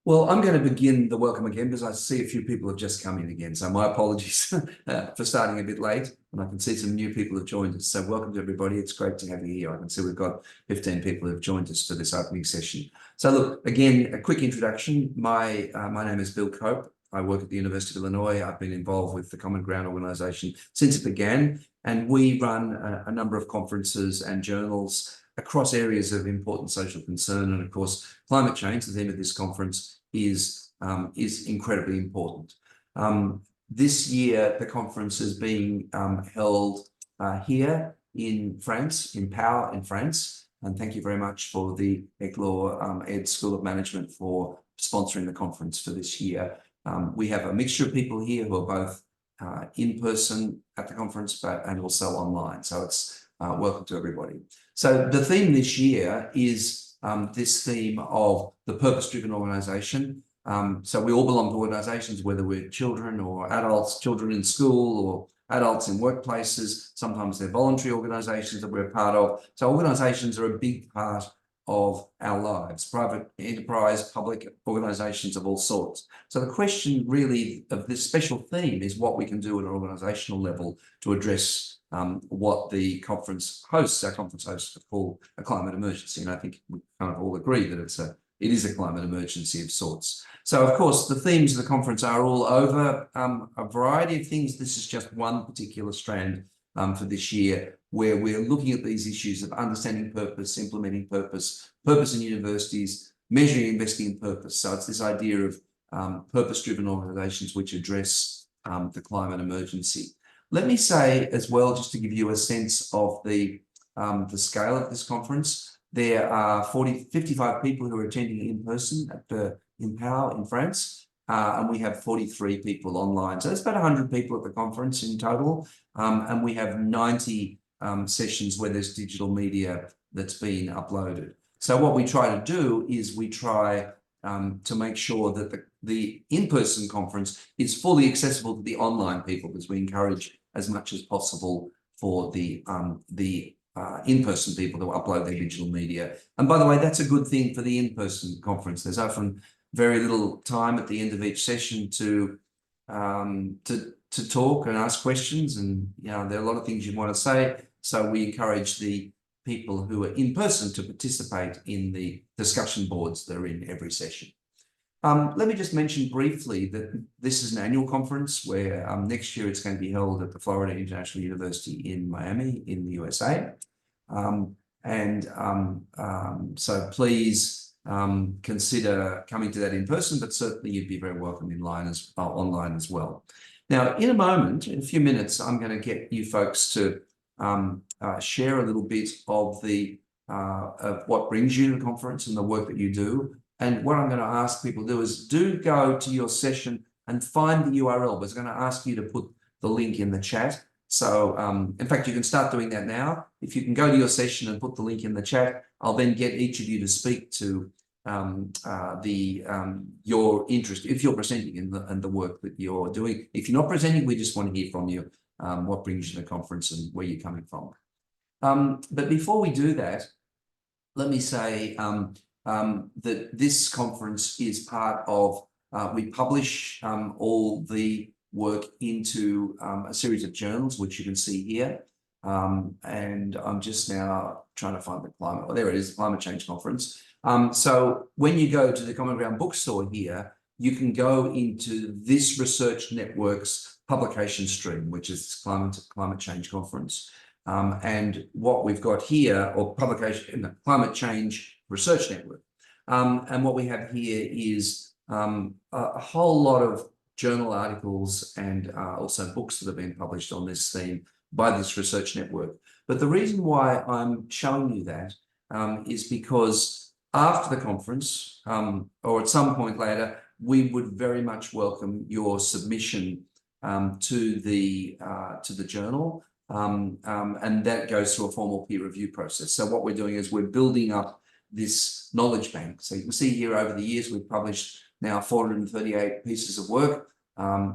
Well, I'm going to begin the welcome again because I see a few people have just come in again. So my apologies for starting a bit late. And I can see some new people have joined us. So welcome to everybody. It's great to have you here. I can see we've got 15 people who have joined us for this opening session. So look, again, a quick introduction. My name is Bill Cope. I work at the University of Illinois. I've been involved with the Common Ground organisation since it began. And we run a number of conferences and journals across areas of important social concern. And of course, climate change, the theme of this conference, is incredibly important. This year, the conference is being held here in France, in Pau in France. And thank you very much for the ECLOR Ed School of Management for sponsoring the conference for this year. We have a mixture of people here who are both in person at the conference, and also online. So it's welcome to everybody. So the theme this year is this theme of the purpose-driven organisation. So we all belong to organisations, whether we're children or adults, children in school or adults in workplaces. Sometimes they're voluntary organisations that we're part of. So organisations are a big part of our lives, private enterprise, public organisations of all sorts. So the question really of this special theme is what we can do at an organisational level to address what the conference hosts, our conference hosts, call a climate emergency. And I think we kind of all agree that it is a climate emergency of sorts. So, of course, the themes of the conference are all over a variety of things. This is just one particular strand for this year, where we're looking at these issues of understanding purpose, implementing purpose, purpose in universities, measuring investing in purpose. So it's this idea of purpose-driven organisations which address the climate emergency. Let me say as well, just to give you a sense of the scale of this conference, there are 55 people who are attending in person in Pau in France, and we have 43 people online. So it's about 100 people at the conference in total, and we have 90 sessions where there's digital media that's been uploaded. So what we try to do is we try to make sure that the in-person conference is fully accessible to the online people, because we encourage as much as possible for the in-person people to upload their digital media. And by the way, that's a good thing for the in-person conference. There's often very little time at the end of each session to talk and ask questions, and there are a lot of things you want to say. So we encourage the people who are in person to participate in the discussion boards that are in every session. Let me just mention briefly that this is an annual conference where next year it's going to be held at the Florida International University in Miami in the USA. So please consider coming to that in person, but certainly you'd be very welcome online as well. Now, in a moment, in a few minutes, I'm going to get you folks to share a little bit of what brings you to the conference and the work that you do. And what I'm going to ask people to do is go to your session and find the URL. But I'm going to ask you to put the link in the chat. So, in fact, you can start doing that now. If you can go to your session and put the link in the chat, I'll then get each of you to speak to your interest, if you're presenting in the work that you're doing. If you're not presenting, we just want to hear from you what brings you to the conference and where you're coming from. But before we do that, let me say that this conference is part of, we publish all the work into a series of journals, which you can see here. And I'm just now trying to find the climate. Oh, there it is, Climate Change Conference. So when you go to the Common Ground bookstore here, you can go into this research network's publication stream, which is Climate Change Conference. And what we've got here, or publication in the Climate Change Research Network. And what we have here is a whole lot of journal articles and also books that have been published on this theme by this research network. But the reason why I'm showing you that is because after the conference, or at some point later, we would very much welcome your submission to the journal. And that goes through a formal peer review process. So what we're doing is we're building up this knowledge bank. So you can see here over the years, we've published now 438 pieces of work,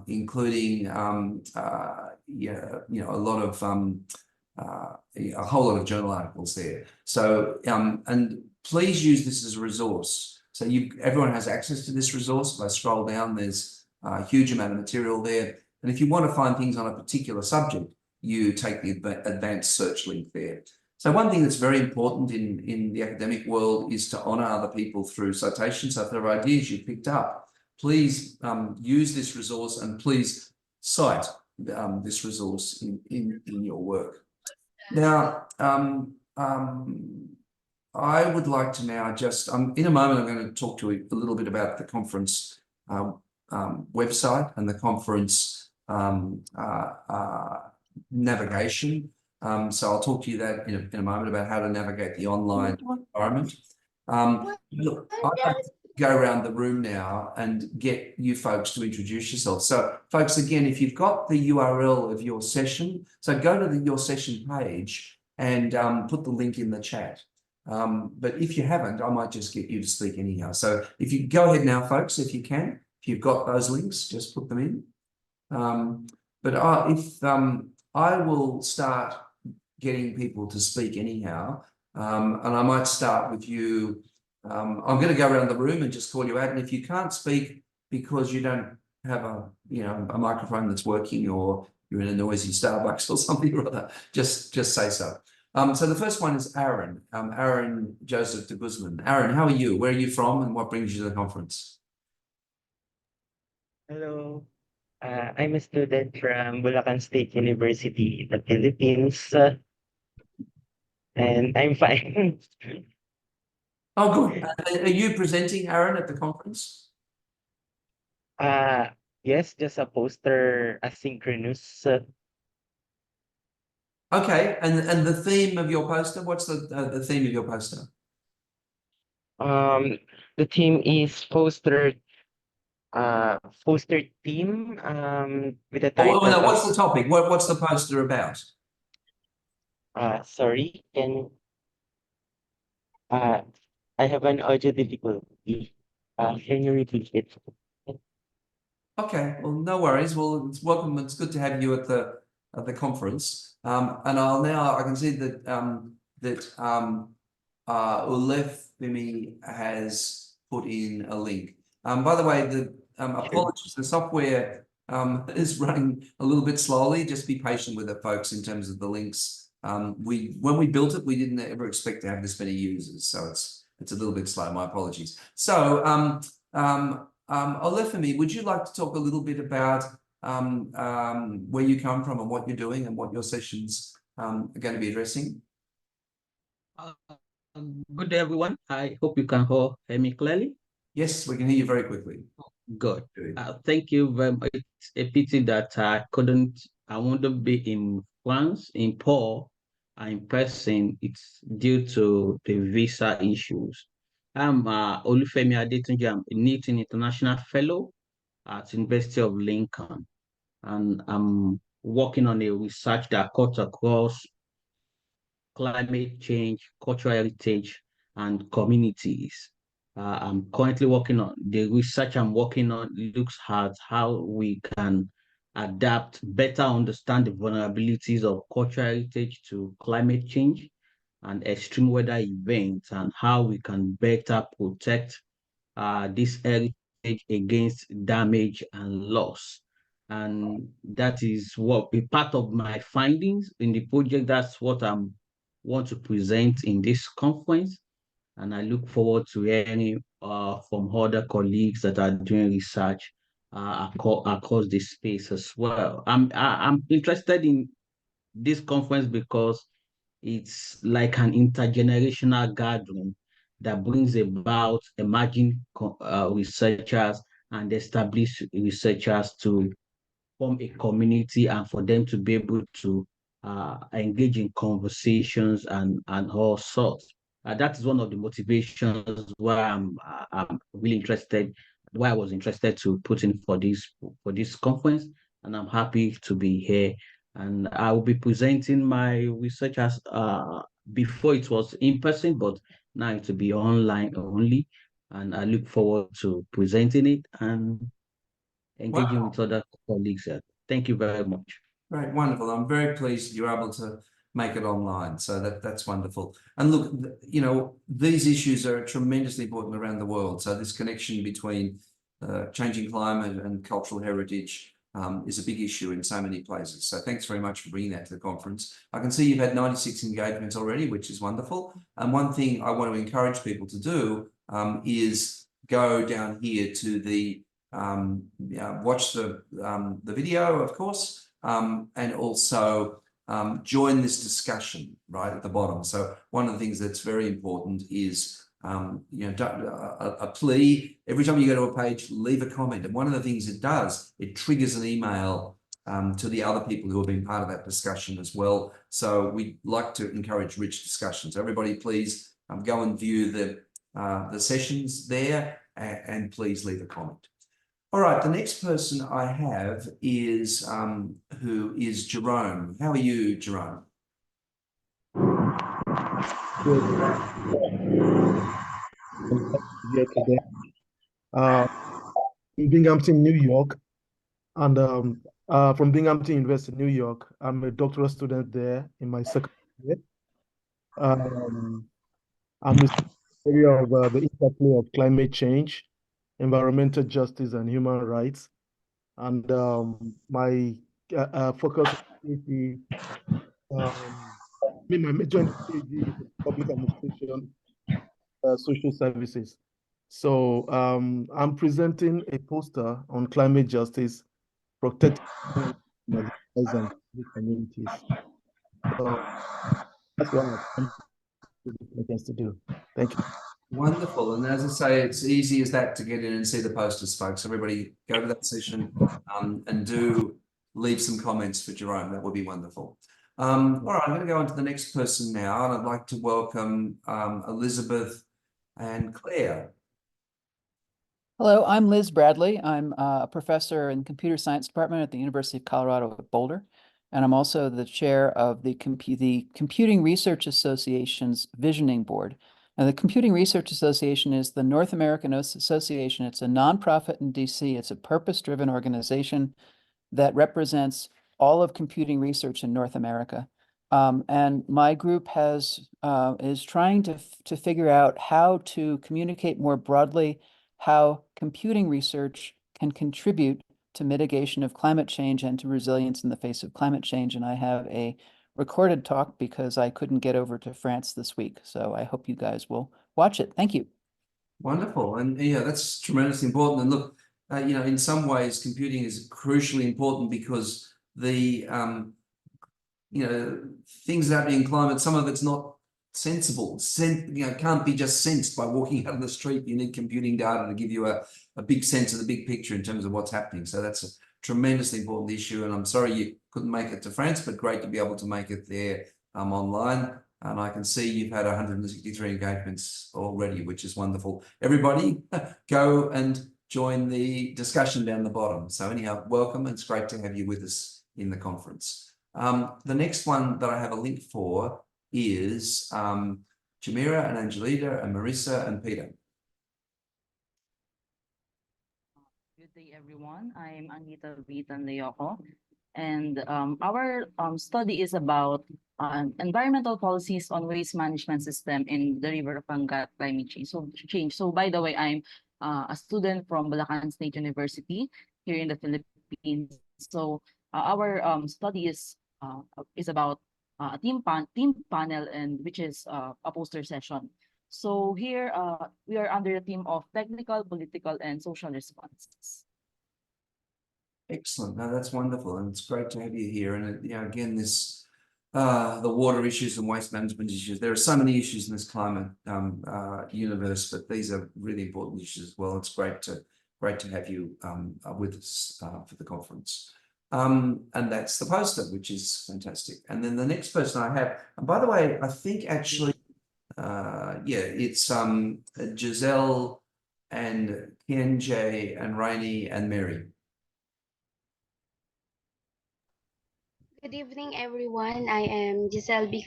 including a whole lot of journal articles there. So and please use this as a resource. So everyone has access to this resource. If I scroll down, there's a huge amount of material there. And if you want to find things on a particular subject, you take the advanced search link there. So one thing that's very important in the academic world is to honor other people through citation. So if there are ideas you picked up, please use this resource and please cite this resource in your work. Now, I would like to now just, in a moment, I'm going to talk to you a little bit about the conference website and the conference navigation. So I'll talk to you that in a moment about how to navigate the online environment. Look, I'd like to go around the room now and get you folks to introduce yourselves. So folks, again, if you've got the URL of your session, so go to your session page and put the link in the chat. But if you haven't, I might just get you to speak anyhow. So if you go ahead now, folks, if you can, if you've got those links, just put them in. I will start getting people to speak anyhow, and I might start with you. I'm going to go around the room and just call you out. And if you can't speak because you don't have a microphone that's working, or you're in a noisy Starbucks or something or other, just say so. So the first one is Aaron, Aaron Joseph de Guzman. Aaron, how are you? Where are you from, and what brings you to the conference? Hello, I'm a student from Bulacan State University, the Philippines, and I'm fine. Oh, good. Are you presenting, Aaron, at the conference? Uh, yes, just a poster, asynchronous. Okay, and the theme of your poster, what's the theme of your poster? Um, the theme is poster theme, with the Oh, title no, of, what's the topic? What's the poster about? sorry, uh, I have an audio difficulty. Can you repeat it? Okay, well, no worries. Well, it's welcome. It's good to have you at the conference. And I can see that Ulef Bimi has put in a link. By the way, apologies, the software is running a little bit slowly. Just be patient with it, folks, in terms of the links. When we built it, we didn't ever expect to have this many users, so it's a little bit slow. My apologies. So Olefemi, would you like to talk a little bit about where you come from and what you're doing and what your sessions are going to be addressing? Good day, everyone. I hope you can all hear me clearly. Yes, we can hear you very quickly. Good. Thank you very much. It's a pity that I want to be in France, in Paul, in person. It's due to the visa issues. I'm Olufemi Adetunji. I'm a NEET International Fellow at University of Lincoln, and I'm working on a research that cuts across climate change, cultural heritage, and communities. I'm currently working on the research I'm working on looks at how we can adapt, better understand the vulnerabilities of cultural heritage to climate change and extreme weather events, and how we can better protect this heritage against damage and loss. And that is what a part of my findings in the project. That's what I'm want to present in this conference, and I look forward to hearing from other colleagues that are doing research across the space as well. I'm interested in this conference because it's like an intergenerational gathering that brings about emerging researchers and established researchers to form a community and for them to be able to engage in conversations and all sorts. That is one of the motivations why I'm really interested, why I was interested to put in for this conference, and I'm happy to be here. And I will be presenting my research as before it was in person, but now it will be online only. And I look forward to presenting it and engaging with other colleagues. Thank you very much. Right, wonderful. I'm very pleased you're able to make it online. So that's wonderful. And look, you know, these issues are tremendously important around the world. So this connection between changing climate and cultural heritage is a big issue in so many places. So thanks very much for bringing that to the conference. I can see you've had 96 engagements already, which is wonderful. And one thing I want to encourage people to do is go down here to the watch the video, of course, and also join this discussion right at the bottom. So one of the things that's very important is you know, a plea. Every time you go to a page, leave a comment. And one of the things it does, it triggers an email to the other people who have been part of that discussion as well. So we like to encourage rich discussions. Everybody, please go and view the sessions there, and please leave a comment. All right, the next person I have is who is Jerome. How are you, Jerome? Good. Here today. In Binghamton, New York, and from Binghamton University, New York. I'm a doctoral student there in my second year. I'm in the area of the interplay of climate change, environmental justice, and human rights. And my focus is my major in PhD is public administration, social services. So I'm presenting a poster on climate justice, protecting and communities. So that's what I'm to do. Thank you. Wonderful. And as I say, it's easy as that to get in and see the posters, folks. Everybody go to that session and do leave some comments for Jerome. That would be wonderful. All right, I'm going to go on to the next person now, and I'd like to welcome Elizabeth and Claire. Hello, I'm Liz Bradley. I'm a professor in the computer science department at the University of Colorado at Boulder, and I'm also the chair of the Computing Research Association's Visioning Board. Now, the Computing Research Association is the North American Association. It's a nonprofit in DC. It's a purpose-driven organization that represents all of computing research in North America. And my group is trying to figure out how to communicate more broadly how computing research can contribute to mitigation of climate change and to resilience in the face of climate change. And I have a recorded talk because I couldn't get over to France this week. So I hope you guys will watch it. Thank you. Wonderful. And yeah, that's tremendously important. And look, you know, in some ways, computing is crucially important because the, you know, things happening in climate, some of it's not sensible, you know, can't be just sensed by walking out on the street. You need computing data to give you a big sense of the big picture in terms of what's happening. So that's a tremendously important issue. And I'm sorry you couldn't make it to France, but great to be able to make it there online. And I can see you've had 163 engagements already, which is wonderful. Everybody go and join the discussion down the bottom. So anyhow, welcome. It's great to have you with us in the conference. The next one that I have a link for is Jamira and Angelita and Marissa and Peter. Good day, everyone. I'm Anita Vitan Leoco, and our study is about environmental policies on waste management system in the River of Angat climate change. So, by the way, I'm a student from Bulacan State University here in the Philippines. So, our study is about a team panel, and which is a poster session. So here we are under the theme of technical, political, and social responses. Excellent. No, that's wonderful, and it's great to have you here. And you know, again, this the water issues and waste management issues. There are so many issues in this climate universe, but these are really important issues as well. It's great to have you with us for the conference. And that's the poster, which is fantastic. And then the next person I have, and by the way, I think actually, yeah, it's Giselle and Kenjay and Rainey and Mary. Good evening, everyone. I am Giselle B.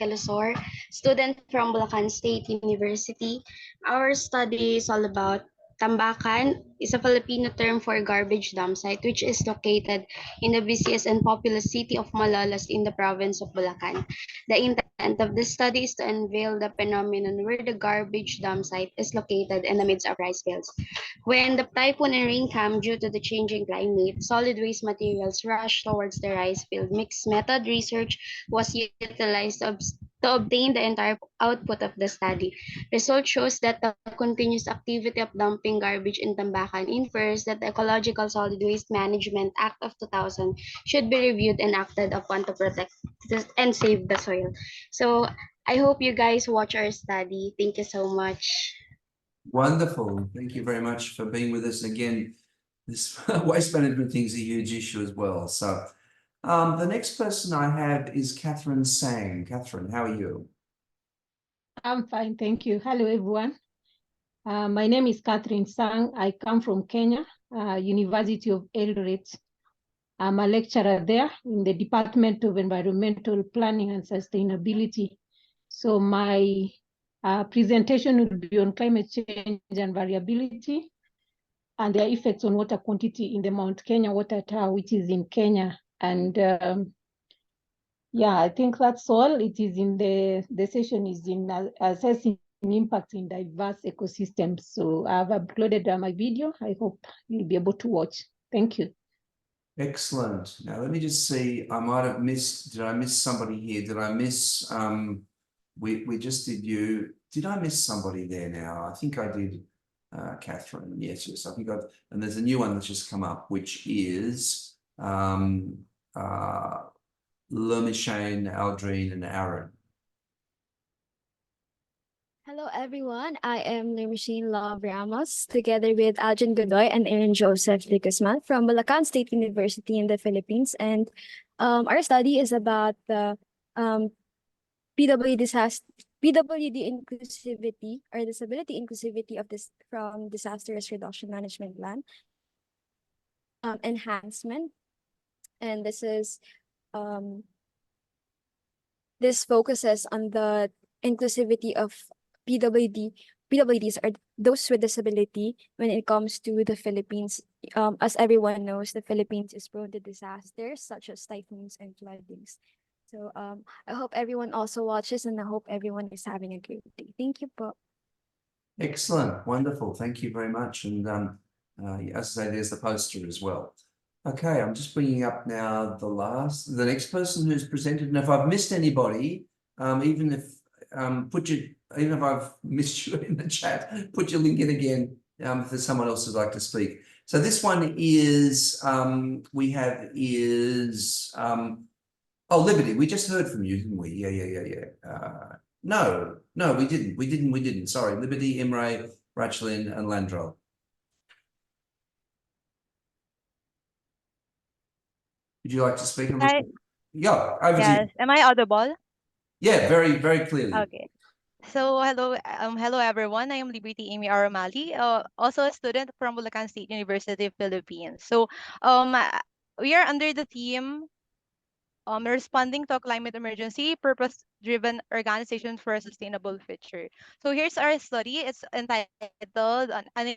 student from Bulacan State University. Our study is all about Tambakan is a Filipino term for garbage dump site, which is located in the busiest and populous city of Malolos in the province of Bulacan. The intent of this study is to unveil the phenomenon where the garbage dump site is located in the midst of rice fields. When the typhoon and rain come due to the changing climate, solid waste materials rush towards the rice field. Mixed method research was utilized to obtain the entire output of the study. Result shows that the continuous activity of dumping garbage in Tambacan infers that the Ecological Solid Waste Management Act of 2000 should be reviewed and acted upon to protect and save the soil. So I hope you guys watch our study. Thank you so much. Wonderful. Thank you very much for being with us again. This waste management thing is a huge issue as well. So the next person I have is Catherine Sang. Catherine, how are you? I'm fine, thank you. Hello, everyone. My name is Catherine Sang. I come from Kenya, University of Eldoret. I'm a lecturer there in the Department of Environmental Planning and Sustainability. So my presentation will be on climate change and variability and their effects on water quantity in the Mount Kenya water tower, which is in Kenya. And yeah, I think that's all. It is in the session is in assessing impact in diverse ecosystems. So I've uploaded my video. I hope you'll be able to watch. Thank you. Excellent. Now let me just see. I might have missed. Did I miss somebody here? Did I miss? We just did you. Did I miss somebody there now? I think I did. Catherine. Yes. I think I've. And there's a new one that's just come up, which is Lermishane, Aldrine, and Aaron. Hello, everyone. I am Lermishane Love Ramos, together with Aljan Godoy and Aaron Joseph de Guzman from Bulacan State University in the Philippines. And our study is about the PWD inclusivity or disability inclusivity of this from disaster risk reduction management plan enhancement. And this focuses on the inclusivity of PWDs are those with disability when it comes to the Philippines. As everyone knows, the Philippines is prone to disasters such as typhoons and floodings. So I hope everyone also watches, and I hope everyone is having a great day. Thank you po. Excellent. Wonderful. Thank you very much. And as I say, there's the poster as well. Okay, I'm just bringing up now the next person who's presented. And if I've missed anybody, even if I've missed you in the chat, put your link in again if there's someone else who'd like to speak. So this one is Liberty. We just heard from you, didn't we? Yeah. No, we didn't. Sorry, Liberty, Imre, Rachlin, and Landro. Would you like to speak? Yeah, over to you. Am I audible? Yeah, very, very clearly. Okay. So hello everyone. I am Liberty Amy Aramali, also a student from Bulacan State University, Philippines. So we are under the theme responding to a climate emergency, purpose-driven organizations for a sustainable future. So here's our study. It's entitled An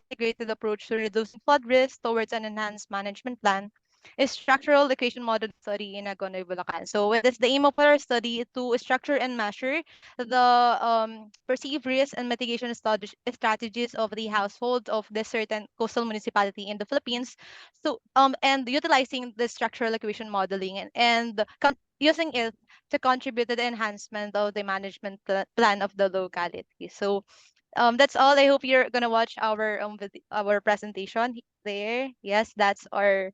Integrated Approach to Reducing Flood Risk Towards an Enhanced Management Plan, a structural equation model study in Agonoy, Bulacan. So what is the aim of our study? To structure and measure the perceived risk and mitigation strategies of the households of this certain coastal municipality in the Philippines. So and utilizing the structural equation modeling and using it to contribute to the enhancement of the management plan of the locality. So that's all. I hope you're gonna watch our presentation there. Yes, that's our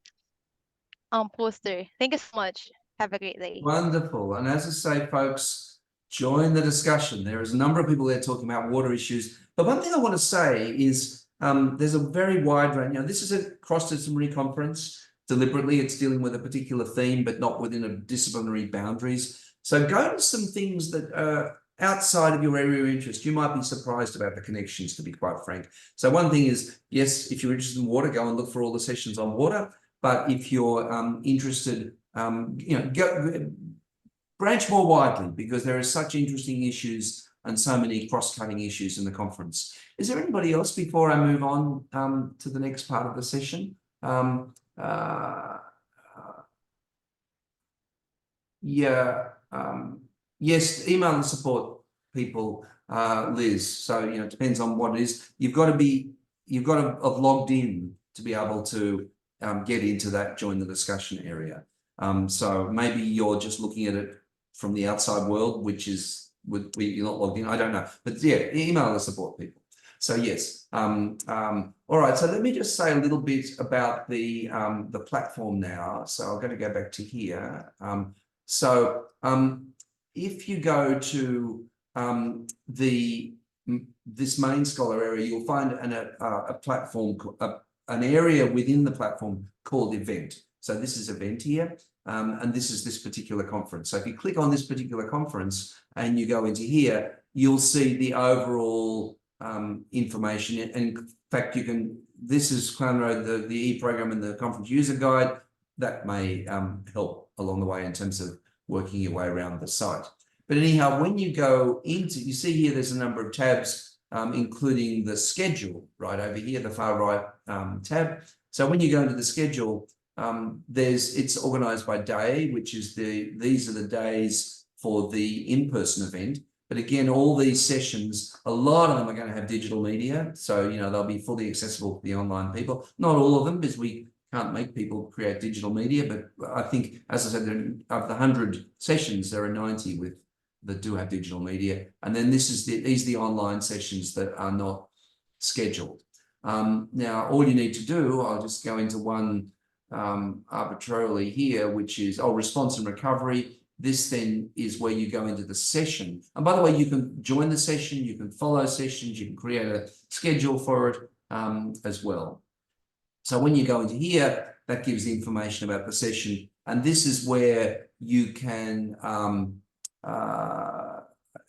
poster. Thank you so much. Have a great day. Wonderful. And as I say, folks, join the discussion. There is a number of people there talking about water issues. But one thing I want to say is there's a very wide range. This is a cross-disciplinary conference. Deliberately, it's dealing with a particular theme, but not within a disciplinary boundaries. So go to some things that are outside of your area of interest. You might be surprised about the connections, to be quite frank. So one thing is, yes, if you're interested in water, go and look for all the sessions on water. But if you're interested, go branch more widely, because there are such interesting issues and so many cross-cutting issues in the conference. Is there anybody else before I move on to the next part of the session? Yes, email and support people, Liz. So, it depends on what it is. You've got to have logged in to be able to get into that join the discussion area. So maybe you're just looking at it from the outside world, which is you're not logged in. I don't know, but yeah, email and support people. So yes. All right. So let me just say a little bit about the platform now. So I'm going to go back to here. If you go to this main Scholar area, you'll find a platform, an area within the platform called Event. So this is Event here, and this is this particular conference. So if you click on this particular conference and you go into here, you'll see the overall information. And in fact, this is Clown Road, the e-program and the conference user guide. That may help along the way in terms of working your way around the site. But anyhow, when you go into, you see here, there's a number of tabs, including the schedule right over here, the far right tab. So when you go into the schedule, it's organized by day, which is these are the days for the in-person event. But again, all these sessions, a lot of them are going to have digital media. So, they'll be fully accessible to the online people. Not all of them, because we can't make people create digital media. But I think, as I said, of the 100 sessions, there are 90 that do have digital media. And then these are the online sessions that are not scheduled. Now, all you need to do, I'll just go into one arbitrarily here, which is response and recovery. This then is where you go into the session. And by the way, you can join the session, you can follow sessions, you can create a schedule for it as well. So when you go into here, that gives the information about the session. And this is where you can,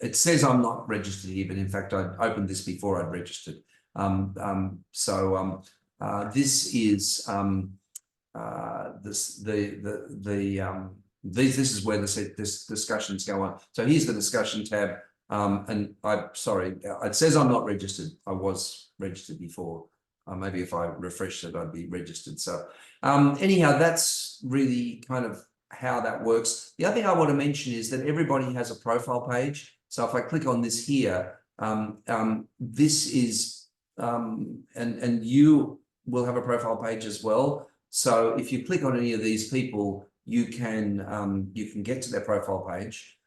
it says I'm not registered here, but in fact, I opened this before I'd registered. This is this is where this discussions go on. So here's the discussion tab. And it says I'm not registered. I was registered before. Maybe if I refreshed it, I'd be registered. So anyhow, that's really kind of how that works. The other thing I want to mention is that everybody has a profile page. So if I click on this here, this is, and you will have a profile page as well. So if you click on any of these people, you can get to their profile page.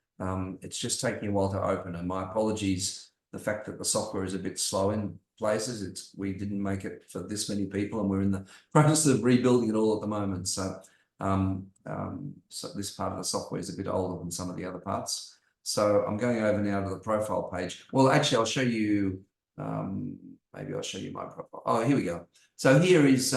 It's just taking a while to open, and my apologies. The fact that the software is a bit slow in places, we didn't make it for this many people, and we're in the process of rebuilding it all at the moment. So, so this part of the software is a bit older than some of the other parts. So I'm going over now to the profile page. Well, actually, I'll show you. Maybe I'll show you my profile. Oh, here we go. So here is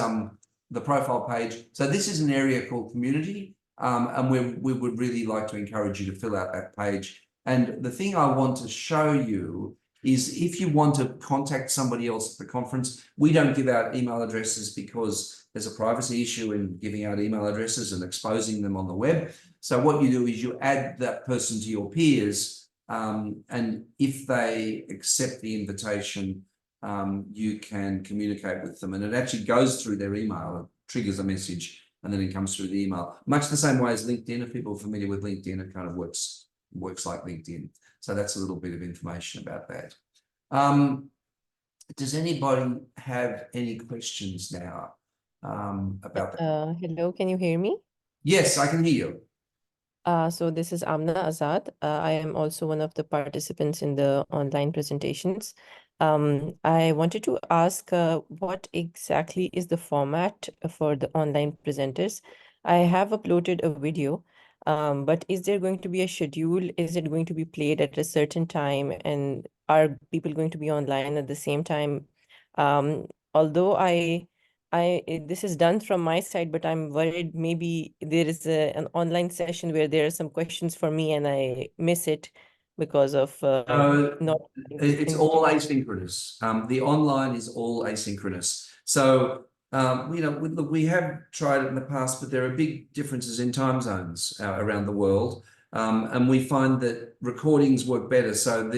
the profile page. So this is an area called community, and we would really like to encourage you to fill out that page. And the thing I want to show you is if you want to contact somebody else at the conference, we don't give out email addresses because there's a privacy issue in giving out email addresses and exposing them on the web. So what you do is you add that person to your peers, and if they accept the invitation, you can communicate with them, and it actually goes through their email. It triggers a message, and then it comes through the email. Much the same way as LinkedIn. If people are familiar with LinkedIn, it kind of works like LinkedIn. So that's a little bit of information about that. Does anybody have any questions now about that? Hello, can you hear me? Yes, I can hear you. So this is Amna Azad. I am also one of the participants in the online presentations. I wanted to ask what exactly is the format for the online presenters? I have uploaded a video, but is there going to be a schedule? Is it going to be played at a certain time? And are people going to be online at the same time? Although this is done from my side, but I'm worried maybe there is an online session where there are some questions for me and I miss it because of not. It's all asynchronous. The online is all asynchronous. So we have tried it in the past, but there are big differences in time zones around the world, and we find that recordings work better. So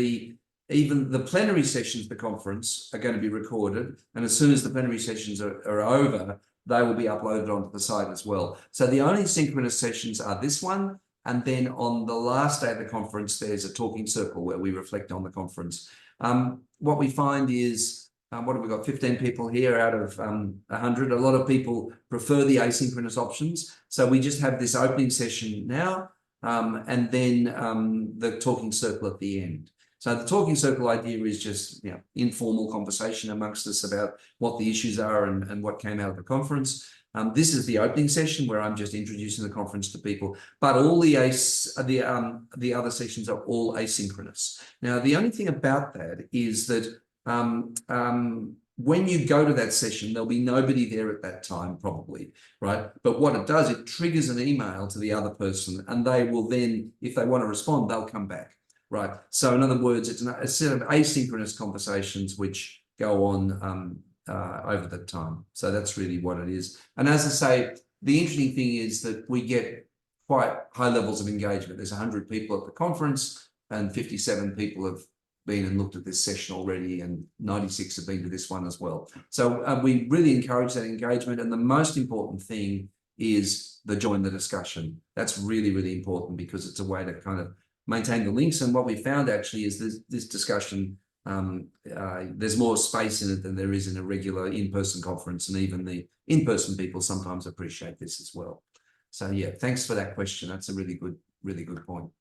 even the plenary sessions of the conference are going to be recorded. And as soon as the plenary sessions are over, they will be uploaded onto the site as well. So the only synchronous sessions are this one. And then on the last day of the conference, there's a talking circle where we reflect on the conference. What we find is, what have we got? 15 people here out of 100. A lot of people prefer the asynchronous options. So we just have this opening session now, and then the talking circle at the end. So the talking circle idea is just, you know, informal conversation amongst us about what the issues are and what came out of the conference. This is the opening session where I'm just introducing the conference to people, but all the other sessions are all asynchronous. Now, the only thing about that is that when you go to that session, there'll be nobody there at that time, probably, right? But what it does, it triggers an email to the other person, and they will then, if they want to respond, they'll come back, right? So in other words, it's a set of asynchronous conversations which go on over the time. So that's really what it is. And as I say, the interesting thing is that we get quite high levels of engagement. There's 100 people at the conference, and 57 people have been and looked at this session already, and 96 have been to this one as well. So we really encourage that engagement. And the most important thing is the join the discussion. That's really, really important, because it's a way to kind of maintain the links. And what we found actually is this discussion, there's more space in it than there is in a regular in-person conference, and even the in-person people sometimes appreciate this as well. So yeah, thanks for that question. That's a really good point.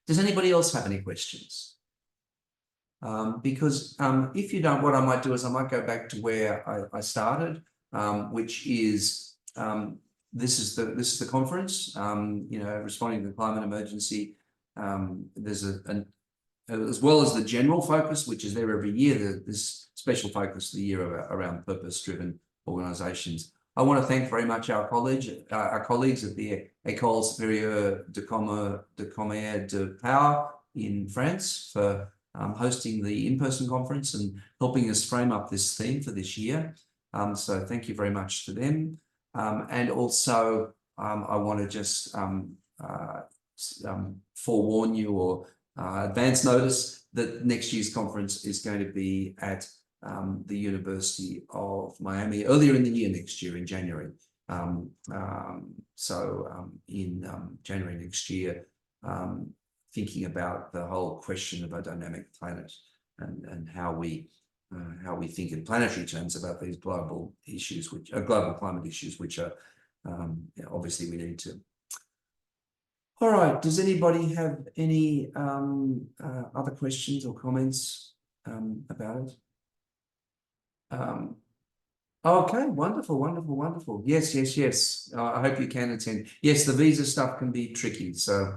Does anybody else have any questions? Because if you don't, what I might do is I might go back to where I started, which is this is the conference. You know, responding to the climate emergency. There's as well as the general focus, which is there every year. This special focus of the year around purpose-driven organisations. I want to thank very much our colleagues at the École Supérieure de Commerce de Power in France for hosting the in-person conference and helping us frame up this theme for this year. So thank you very much to them. And also, I want to just forewarn you or advance notice that next year's conference is going to be at the University of Miami earlier in the year next year in January. In January next year, thinking about the whole question of a dynamic planet and how we think in planetary terms about these global issues, which are global climate issues, which are obviously we need to. All right. Does anybody have any other questions or comments about it? Okay, wonderful. Yes. I hope you can attend. Yes, the visa stuff can be tricky, so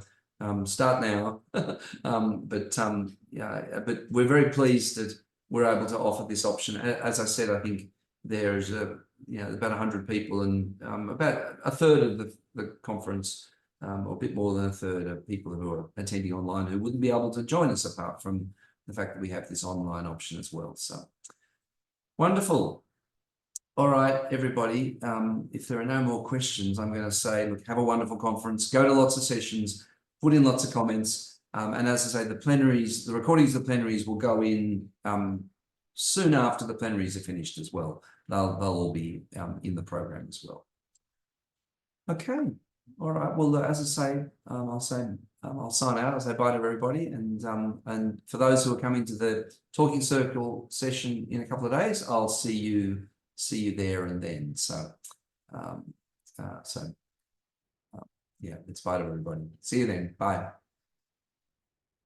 start now. But we're very pleased that we're able to offer this option. As I said, I think there's about 100 people, and about a third of the conference, or a bit more than a third of people who are attending online who wouldn't be able to join us, apart from the fact that we have this online option as well. So wonderful. All right, everybody. If there are no more questions, I'm going to say, look, have a wonderful conference. Go to lots of sessions. Put in lots of comments. And as I say, the recordings of the plenaries will go in soon after the plenaries are finished as well. They'll all be in the program as well. Okay. All right. Well, as I say, I'll sign out. I'll say bye to everybody. And for those who are coming to the talking circle session in a couple of days, I'll see you there and then. So, yeah, it's bye to everybody. See you then. Bye.